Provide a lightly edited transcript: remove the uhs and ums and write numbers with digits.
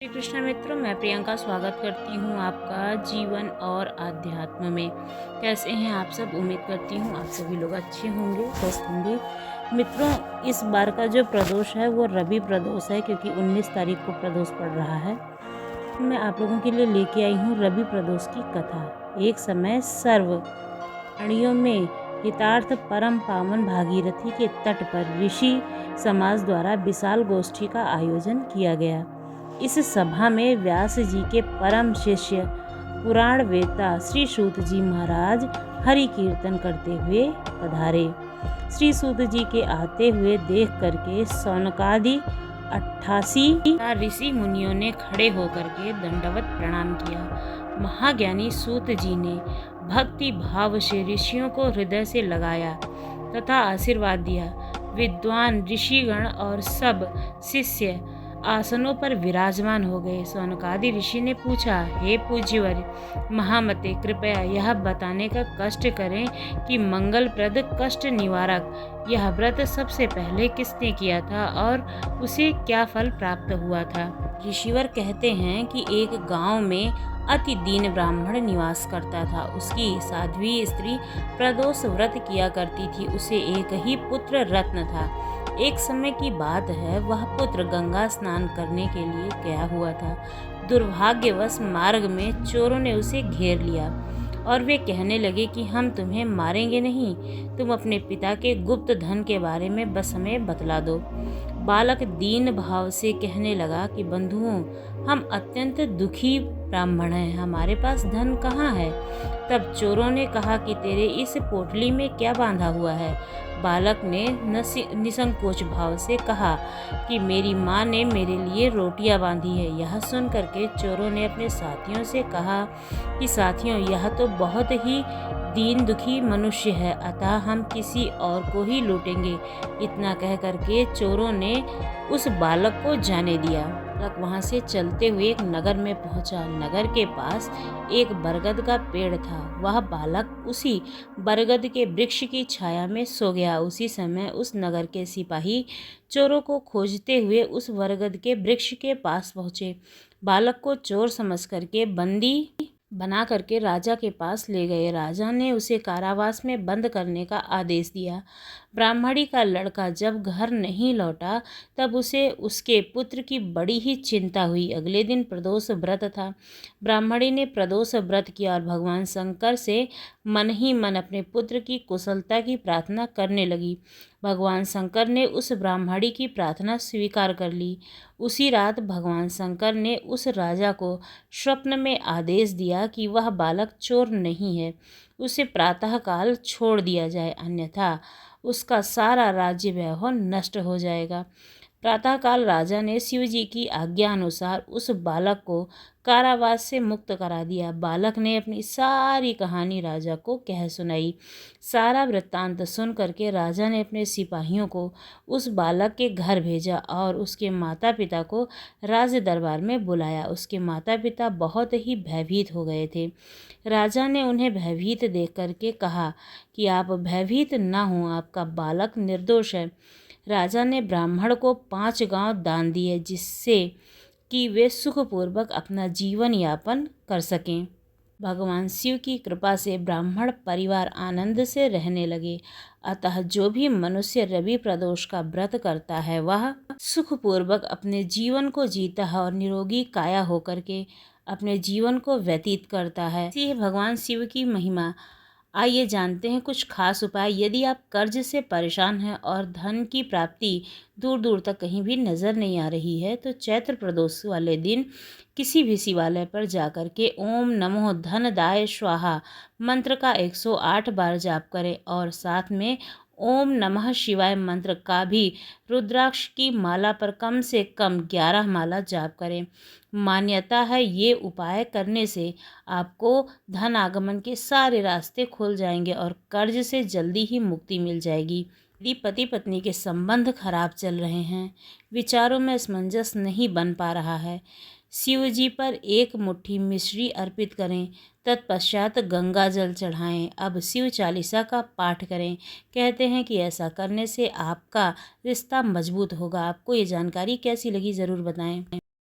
श्री कृष्ण मित्रों, मैं प्रियंका स्वागत करती हूँ आपका जीवन और आध्यात्म में। कैसे हैं आप सब? उम्मीद करती हूँ आप सभी लोग अच्छे होंगे, स्वस्थ होंगे। मित्रों, इस बार का जो प्रदोष है वो रवि प्रदोष है, क्योंकि 19 तारीख को प्रदोष पड़ रहा है। मैं आप लोगों के लिए लेके आई हूँ रवि प्रदोष की कथा। एक समय सर्व अणियों में हितार्थ परम पावन भागीरथी के तट पर ऋषि समाज द्वारा विशाल गोष्ठी का आयोजन किया गया। इस सभा में व्यास जी के परम शिष्य पुराण वेता श्री सूत जी महाराज हरि कीर्तन करते हुए पधारे। श्री सूत जी के आते हुए देख करके सौनकादि 88 ऋषि मुनियों ने खड़े होकर के दंडवत प्रणाम किया। महाज्ञानी सूत जी ने भक्ति भाव से ऋषियों को हृदय से लगाया तथा आशीर्वाद दिया। विद्वान ऋषिगण और सब शिष्य आसनों पर विराजमान हो गए। सौनकादि ऋषि ने पूछा, हे पूज्यवर महामते, कृपया यह बताने का कष्ट करें कि मंगलप्रद कष्ट निवारक यह व्रत सबसे पहले किसने किया था और उसे क्या फल प्राप्त हुआ था। ऋषिवर कहते हैं कि एक गांव में अति दीन ब्राह्मण निवास करता था। उसकी साध्वी स्त्री प्रदोष व्रत किया करती थी। उसे एक ही पुत्र रत्न था। एक समय की बात है, वह पुत्र गंगा स्नान करने के लिए गया हुआ था। दुर्भाग्यवश मार्ग में चोरों ने उसे घेर लिया और वे कहने लगे कि हम तुम्हें मारेंगे नहीं, तुम अपने पिता के गुप्त धन के बारे में बस हमें बतला दो। बालक दीन भाव से कहने लगा कि बंधुओं, हम अत्यंत दुखी ब्राह्मण हैं, हमारे पास धन कहाँ है। तब चोरों ने कहा कि तेरे इस पोटली में क्या बांधा हुआ है। बालक ने निसंकोच भाव से कहा कि मेरी माँ ने मेरे लिए रोटियां बांधी है। यह सुन करके चोरों ने अपने साथियों से कहा कि साथियों, यह तो बहुत ही दीन दुखी मनुष्य है, अतः हम किसी और को ही लूटेंगे। इतना कह करके चोरों ने उस बालक को जाने दिया। बालक वहां से चलते हुए एक नगर में पहुंचा। नगर के पास एक बरगद का पेड़ था। वह बालक उसी बरगद के वृक्ष की छाया में सो गया। उसी समय उस नगर के सिपाही चोरों को खोजते हुए उस बरगद के वृक्ष के पास पहुंचे। बालक को चोर समझ करके बंदी बना करके राजा के पास ले गए। राजा ने उसे कारावास में बंद करने का आदेश दिया। ब्राह्मणी का लड़का जब घर नहीं लौटा तब उसे उसके पुत्र की बड़ी ही चिंता हुई। अगले दिन प्रदोष व्रत था। ब्राह्मणी ने प्रदोष व्रत किया और भगवान शंकर से मन ही मन अपने पुत्र की कुशलता की प्रार्थना करने लगी। भगवान शंकर ने उस ब्राह्मणी की प्रार्थना स्वीकार कर ली। उसी रात भगवान शंकर ने उस राजा को स्वप्न में आदेश दिया कि वह बालक चोर नहीं है, उसे प्रातःकाल छोड़ दिया जाए, अन्यथा उसका सारा राज्य वैभव नष्ट हो जाएगा। प्रातःकाल राजा ने शिव जी की आज्ञा अनुसार उस बालक को कारावास से मुक्त करा दिया। बालक ने अपनी सारी कहानी राजा को कह सुनाई। सारा वृत्तांत सुन करके राजा ने अपने सिपाहियों को उस बालक के घर भेजा और उसके माता पिता को राज दरबार में बुलाया। उसके माता पिता बहुत ही भयभीत हो गए थे। राजा ने उन्हें भयभीत देख करके कहा कि आप भयभीत न हों, आपका बालक निर्दोष है। राजा ने ब्राह्मण को 5 गांव दान दिए, जिससे कि वे सुखपूर्वक अपना जीवन यापन कर सकें। भगवान शिव की कृपा से ब्राह्मण परिवार आनंद से रहने लगे। अतः जो भी मनुष्य रवि प्रदोष का व्रत करता है वह सुखपूर्वक अपने जीवन को जीता है और निरोगी काया होकर के अपने जीवन को व्यतीत करता है। इसी है भगवान शिव की महिमा। आइए जानते हैं कुछ खास उपाय। यदि आप कर्ज से परेशान हैं और धन की प्राप्ति दूर दूर तक कहीं भी नज़र नहीं आ रही है, तो चैत्र प्रदोष वाले दिन किसी भी शिवालय पर जाकर के ओम नमो धनदाय स्वाहा मंत्र का 108 बार जाप करें और साथ में ओम नमः शिवाय मंत्र का भी रुद्राक्ष की माला पर कम से कम 11 माला जाप करें। मान्यता है ये उपाय करने से आपको धन आगमन के सारे रास्ते खुल जाएंगे और कर्ज से जल्दी ही मुक्ति मिल जाएगी। यदि पति पत्नी के संबंध खराब चल रहे हैं, विचारों में असमंजस नहीं बन पा रहा है, शिव जी पर एक मुट्ठी मिश्री अर्पित करें, तत्पश्चात गंगा जल चढ़ाएं। अब शिव चालीसा का पाठ करें। कहते हैं कि ऐसा करने से आपका रिश्ता मजबूत होगा। आपको ये जानकारी कैसी लगी ज़रूर बताएं।